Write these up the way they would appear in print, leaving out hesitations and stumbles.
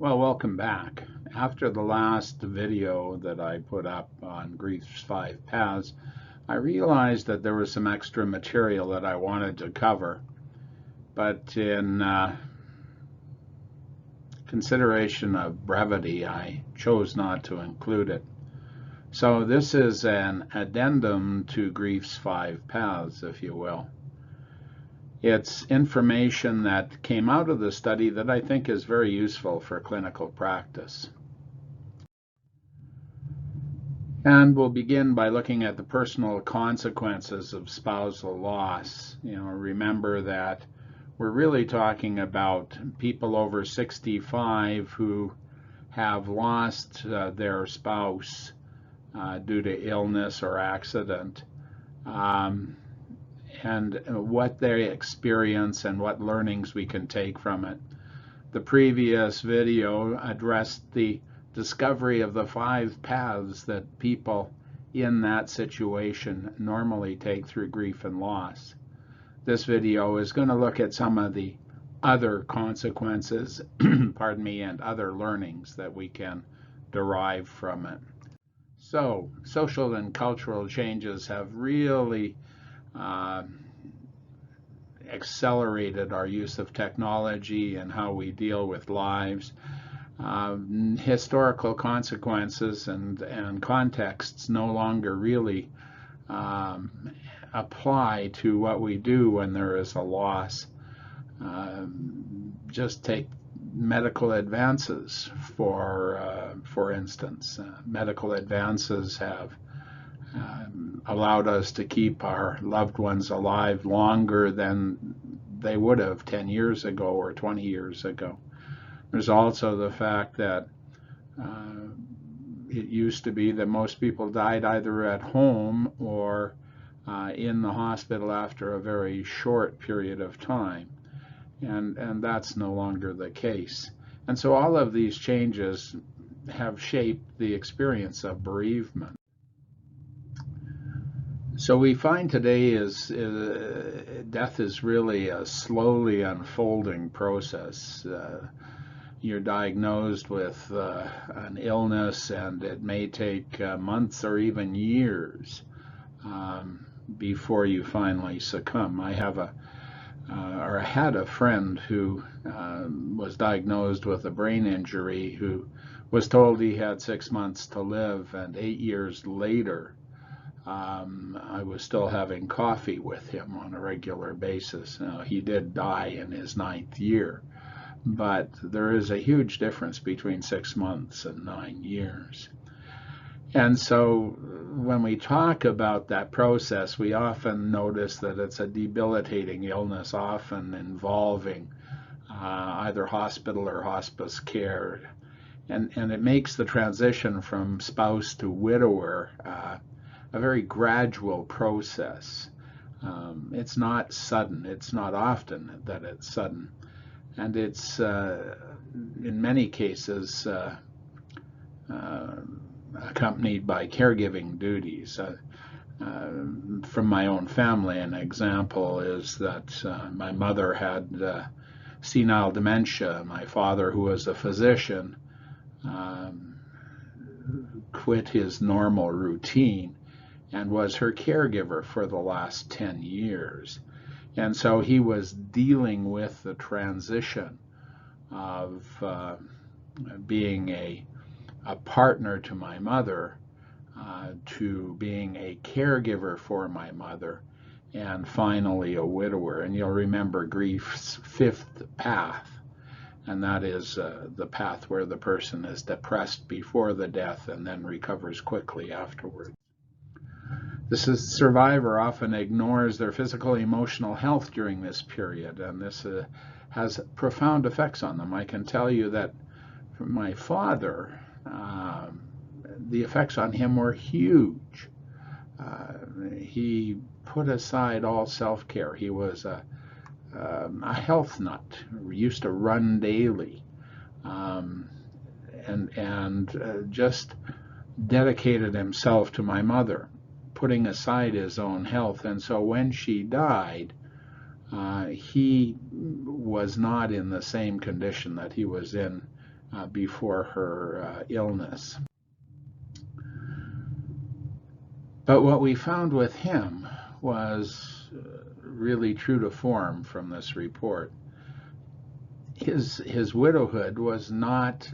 Well, welcome back. After the last video that I put up on Grief's 5 Paths, I realized that there was some extra material that I wanted to cover, but in consideration of brevity, I chose not to include it. So this is an addendum to Grief's 5 Paths, if you will. It's information that came out of the study that I think is very useful for clinical practice. And we'll begin by looking at the personal consequences of spousal loss. Remember that we're really talking about people over 65 who have lost their spouse due to illness or accident. And what they experience and what learnings we can take from it. The previous video addressed the discovery of the 5 paths that people in that situation normally take through grief and loss. This video is going to look at some of the other consequences, pardon me, and other learnings that we can derive from it. So, social and cultural changes have really accelerated our use of technology and how we deal with lives. Historical consequences and contexts no longer really apply to what we do when there is a loss. Just take medical advances, for instance. Medical advances have allowed us to keep our loved ones alive longer than they would have 10 years ago or 20 years ago. There's also the fact that it used to be that most people died either at home or in the hospital after a very short period of time, and that's no longer the case. And so all of these changes have shaped the experience of bereavement. So we find today death is really a slowly unfolding process. You're diagnosed with an illness, and it may take months or even years before you finally succumb. I had a friend who was diagnosed with a brain injury, who was told he had 6 months to live, and 8 years later, I was still having coffee with him on a regular basis. Now, he did die in his 9th year, but there is a huge difference between 6 months and 9 years. And so when we talk about that process, we often notice that it's a debilitating illness, often involving either hospital or hospice care. And it makes the transition from spouse to widower a very gradual process. It's not sudden. It's not often that it's sudden. And it's, in many cases, accompanied by caregiving duties. From my own family, an example is that my mother had senile dementia. My father, who was a physician, quit his normal routine and was her caregiver for the last 10 years. And so he was dealing with the transition of being a partner to my mother to being a caregiver for my mother, and finally a widower. And you'll remember grief's 5th path, and that is the path where the person is depressed before the death and then recovers quickly afterwards. The survivor often ignores their physical and emotional health during this period, and this has profound effects on them. I can tell you that for my father, the effects on him were huge. He put aside all self-care. He was a health nut. He used to run daily, and just dedicated himself to my mother, putting aside his own health. And so when she died, he was not in the same condition that he was in before her illness. But what we found with him was really true to form from this report. His widowhood was not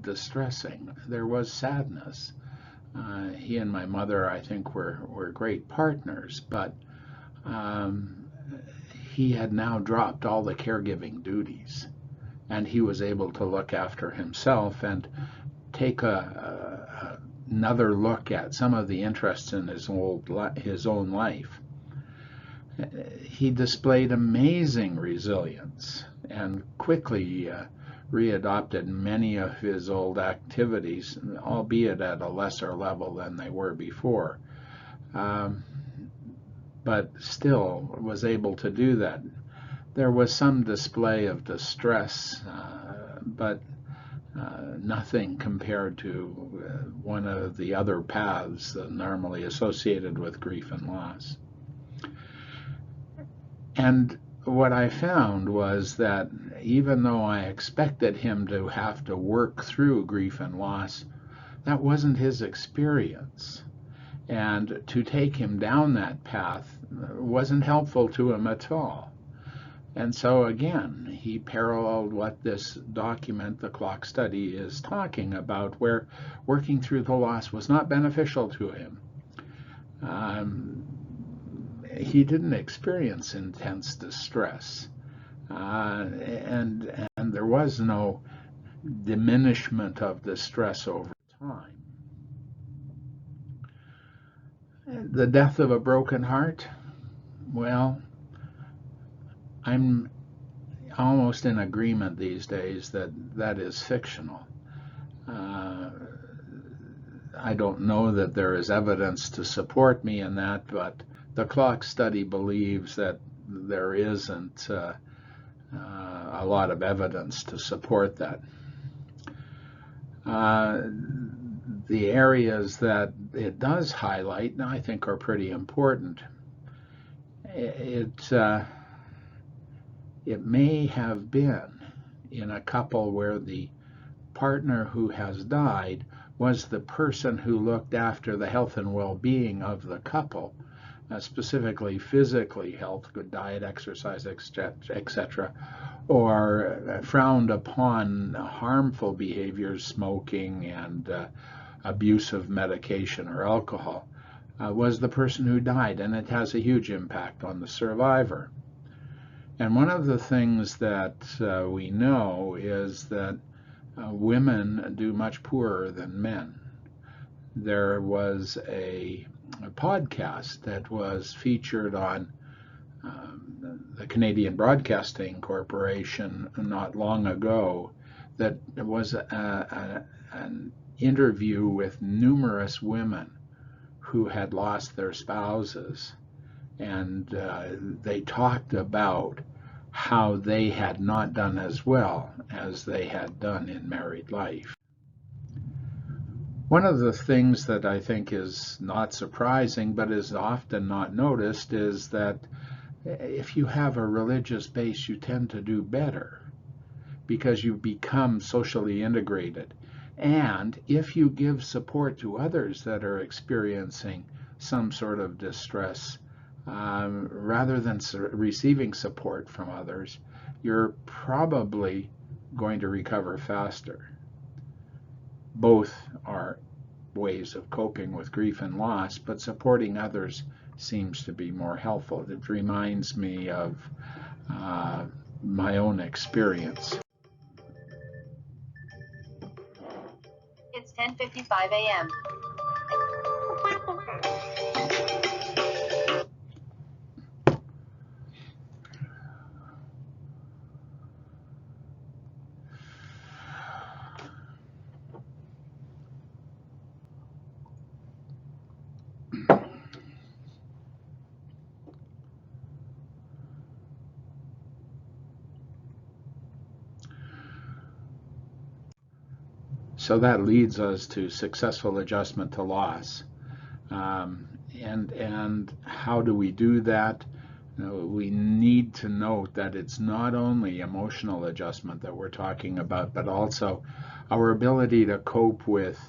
distressing. There was sadness. He and my mother, I think, were great partners, but he had now dropped all the caregiving duties, and he was able to look after himself and take another look at some of the interests in his own life. He displayed amazing resilience and quickly readopted many of his old activities, albeit at a lesser level than they were before. But still was able to do that. There was some display of distress, but nothing compared to one of the other paths normally associated with grief and loss. And what I found was that even though I expected him to have to work through grief and loss, that wasn't his experience. And to take him down that path wasn't helpful to him at all. And so again, he paralleled what this document, the clock study, is talking about, where working through the loss was not beneficial to him. He didn't experience intense distress, and there was no diminishment of distress over time. The death of a broken heart, well, I'm almost in agreement these days that that is fictional. I don't know that there is evidence to support me in that, but the clock study believes that there isn't a lot of evidence to support that. The areas that it does highlight, I think, are pretty important. It may have been in a couple where the partner who has died was the person who looked after the health and well-being of the couple, specifically physically health, good diet, exercise, etc., or frowned upon harmful behaviors, smoking and abuse of medication or alcohol, was the person who died, and it has a huge impact on the survivor. And one of the things that we know is that women do much poorer than men. There was a podcast that was featured on the Canadian Broadcasting Corporation not long ago that was an interview with numerous women who had lost their spouses, and they talked about how they had not done as well as they had done in married life. One of the things that I think is not surprising but is often not noticed is that if you have a religious base, you tend to do better because you become socially integrated. And if you give support to others that are experiencing some sort of distress, rather than receiving support from others, you're probably going to recover faster. Both are ways of coping with grief and loss, but supporting others seems to be more helpful. It reminds me of my own experience. It's 10:55 a.m. So that leads us to successful adjustment to loss. And how do we do that? We need to note that it's not only emotional adjustment that we're talking about, but also our ability to cope with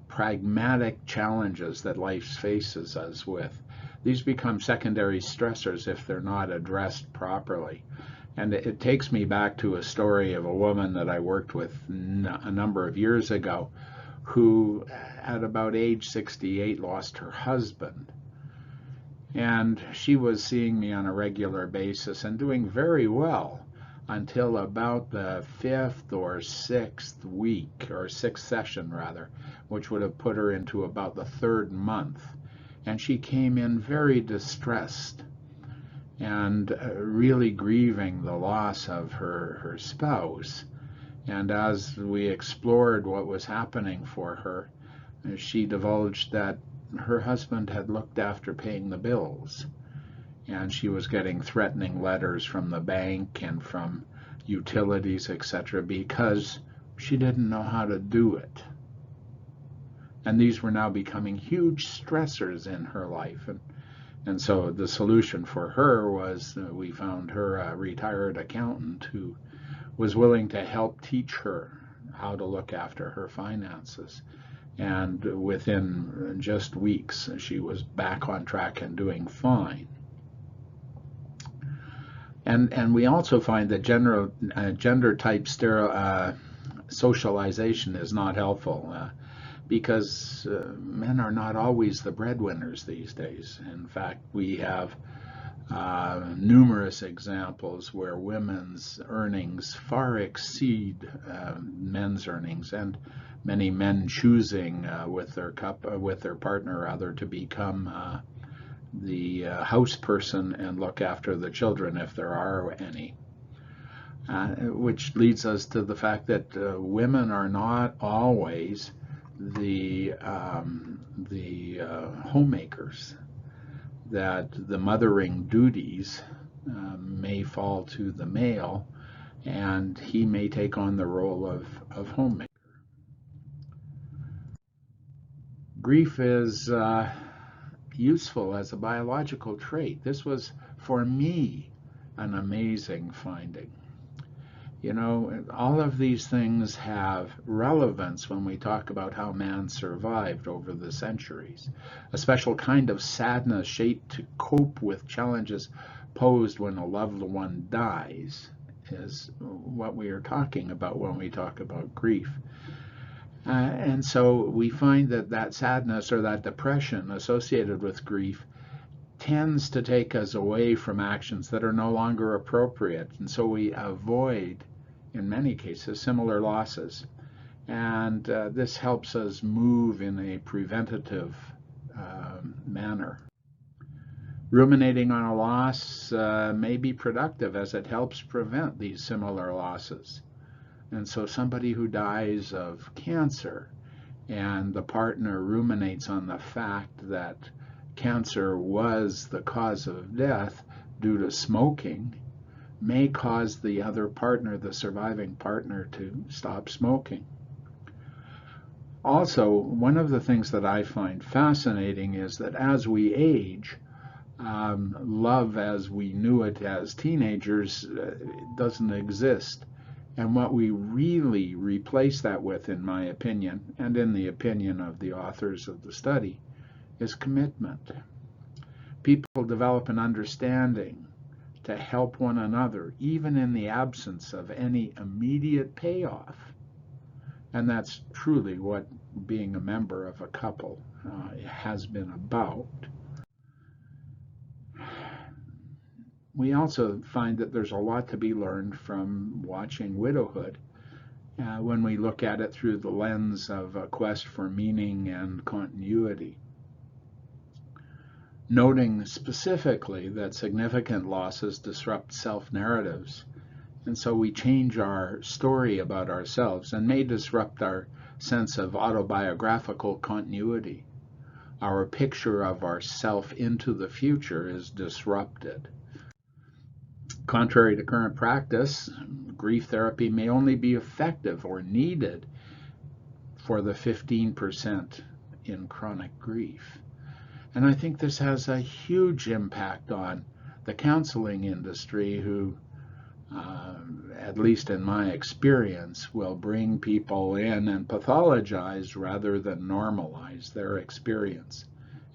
pragmatic challenges that life faces us with. These become secondary stressors if they're not addressed properly. And it takes me back to a story of a woman that I worked with a number of years ago who, at about age 68, lost her husband. And she was seeing me on a regular basis and doing very well until about the fifth or sixth week, or sixth session rather, which would have put her into about the third month. And she came in very distressed and really grieving the loss of her spouse. And as we explored what was happening for her, she divulged that her husband had looked after paying the bills, and she was getting threatening letters from the bank and from utilities, etc., because she didn't know how to do it. And these were now becoming huge stressors in her life. And so the solution for her was we found her a retired accountant who was willing to help teach her how to look after her finances. And within just weeks, she was back on track and doing fine. And we also find that gender-type socialization is not helpful because men are not always the breadwinners these days. In fact, we have numerous examples where women's earnings far exceed men's earnings, and many men choosing with their partner rather to become the house person and look after the children if there are any. Which leads us to the fact that women are not always the homemakers, that the mothering duties may fall to the male, and he may take on the role of homemaker. Grief is useful as a biological trait. This was, for me, an amazing finding. You know, all of these things have relevance when we talk about how man survived over the centuries. A special kind of sadness shaped to cope with challenges posed when a loved one dies is what we are talking about when we talk about grief. And so we find that sadness or that depression associated with grief tends to take us away from actions that are no longer appropriate. And so we avoid, in many cases, similar losses. And this helps us move in a preventative manner. Ruminating on a loss may be productive as it helps prevent these similar losses. And so somebody who dies of cancer and the partner ruminates on the fact that cancer was the cause of death due to smoking may cause the other partner, the surviving partner, to stop smoking. Also, one of the things that I find fascinating is that as we age, love as we knew it as teenagers doesn't exist. And what we really replace that with, in my opinion, and in the opinion of the authors of the study, is commitment. People develop an understanding to help one another, even in the absence of any immediate payoff. And that's truly what being a member of a couple has been about. We also find that there's a lot to be learned from watching Widowhood when we look at it through the lens of a quest for meaning and continuity. Noting specifically that significant losses disrupt self-narratives, and so we change our story about ourselves and may disrupt our sense of autobiographical continuity. Our picture of ourself into the future is disrupted. Contrary to current practice, grief therapy may only be effective or needed for the 15% in chronic grief. And I think this has a huge impact on the counseling industry who, at least in my experience, will bring people in and pathologize rather than normalize their experience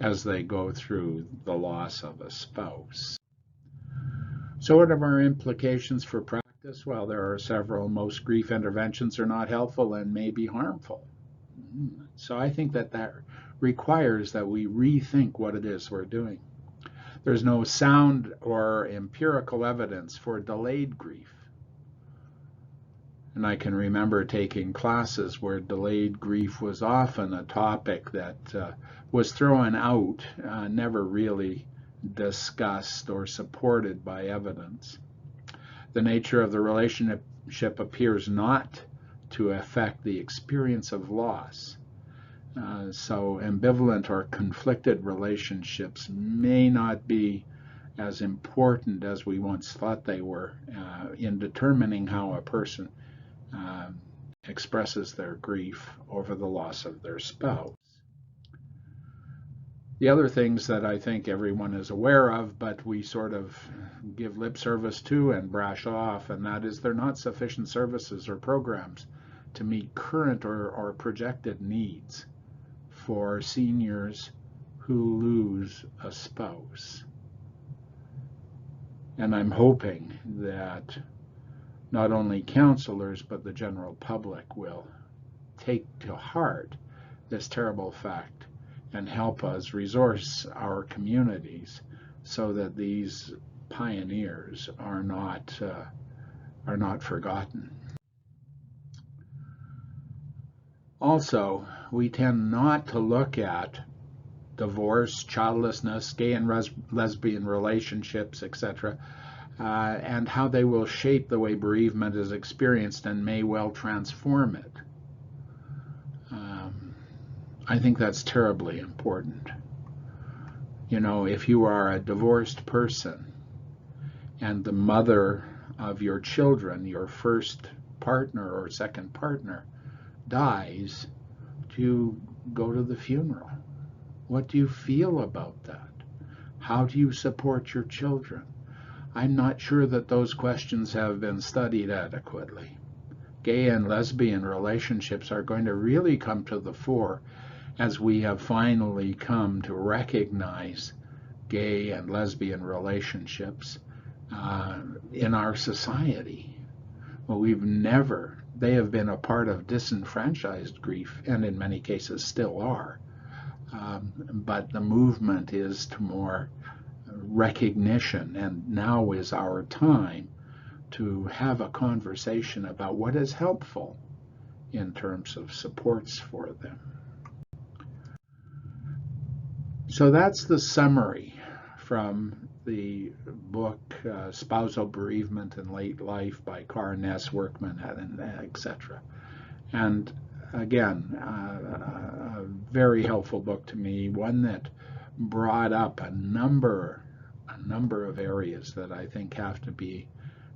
as they go through the loss of a spouse. So what are our implications for practice? Well, there are several. Most grief interventions are not helpful and may be harmful. So I think that requires that we rethink what it is we're doing. There's no sound or empirical evidence for delayed grief. And I can remember taking classes where delayed grief was often a topic that was thrown out, never really discussed or supported by evidence. The nature of the relationship appears not to affect the experience of loss. So ambivalent or conflicted relationships may not be as important as we once thought they were in determining how a person expresses their grief over the loss of their spouse. The other things that I think everyone is aware of, but we sort of give lip service to and brush off, and that is there are not sufficient services or programs to meet current or projected needs for seniors who lose a spouse. And I'm hoping that not only counselors, but the general public will take to heart this terrible fact and help us resource our communities so that these pioneers are not forgotten. Also, we tend not to look at divorce, childlessness, gay and lesbian relationships, etc., and how they will shape the way bereavement is experienced and may well transform it. I think that's terribly important. You know, if you are a divorced person and the mother of your children, your first partner or second partner, dies, do you go to the funeral? What do you feel about that? How do you support your children? I'm not sure that those questions have been studied adequately. Gay and lesbian relationships are going to really come to the fore as we have finally come to recognize gay and lesbian relationships in our society. Well, they have been a part of disenfranchised grief, and in many cases still are. But the movement is to more recognition, and now is our time to have a conversation about what is helpful in terms of supports for them. So that's the summary from the book Spousal Bereavement in Late Life by Carr, Ness, Workman, etc. And again, a very helpful book to me, one that brought up a number of areas that I think have to be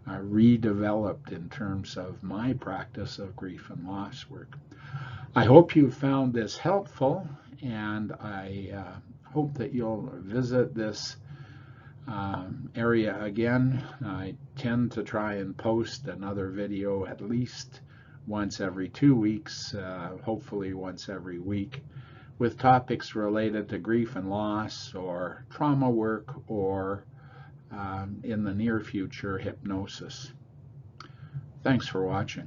redeveloped in terms of my practice of grief and loss work. I hope you found this helpful, and I hope that you'll visit this area again. I tend to try and post another video at least once every 2 weeks, hopefully once every week, with topics related to grief and loss or trauma work or in the near future, hypnosis. Thanks for watching.